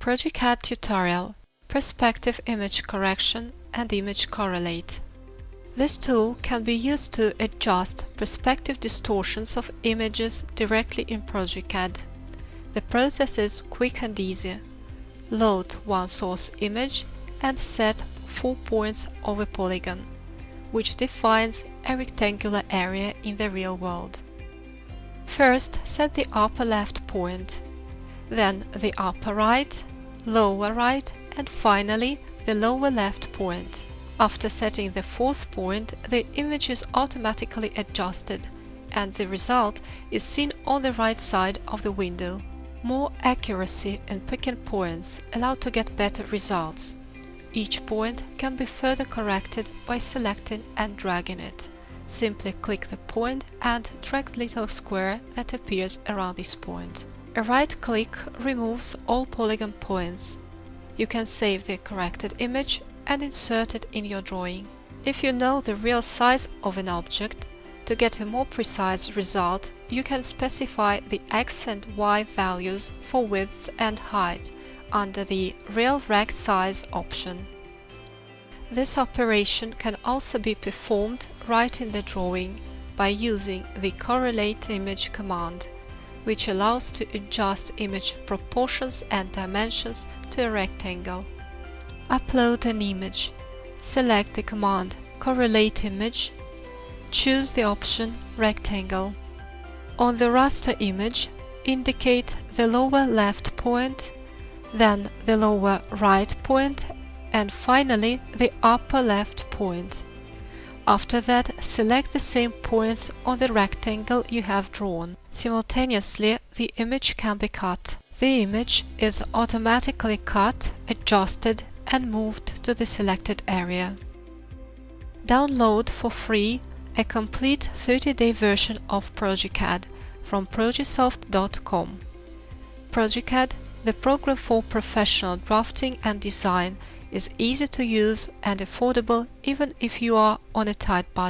progeCAD tutorial, Perspective Image Correction and Image Correlate. This tool can be used to adjust perspective distortions of images directly in progeCAD. The process is quick and easy. Load one source image and set 4 points of a polygon, which defines a rectangular area in the real world. First, set the upper left point, then the upper right, lower right, and finally the lower left point. After setting the 4th point, the image is automatically adjusted, and the result is seen on the right side of the window. More accuracy in picking points allow to get better results. Each point can be further corrected by selecting and dragging it. Simply click the point and drag the little square that appears around this point. A right click removes all polygon points. You can save the corrected image and insert it in your drawing. If you know the real size of an object, to get a more precise result, you can specify the X and Y values for width and height under the Real Rect Size option. This operation can also be performed right in the drawing by using the Correlate Image command, which allows to adjust image proportions and dimensions to a rectangle. Upload an image. Select the command Correlate Image. Choose the option Rectangle. On the raster image, indicate the lower left point, then the lower right point, and finally the upper left point. After that, select the same points on the rectangle you have drawn. Simultaneously, the image can be cut. The image is automatically cut, adjusted, and moved to the selected area. Download for free a complete 30-day version of progeCAD from progesoft.com. progeCAD, the program for professional drafting and design, is easy to use and affordable even if you are on a tight budget.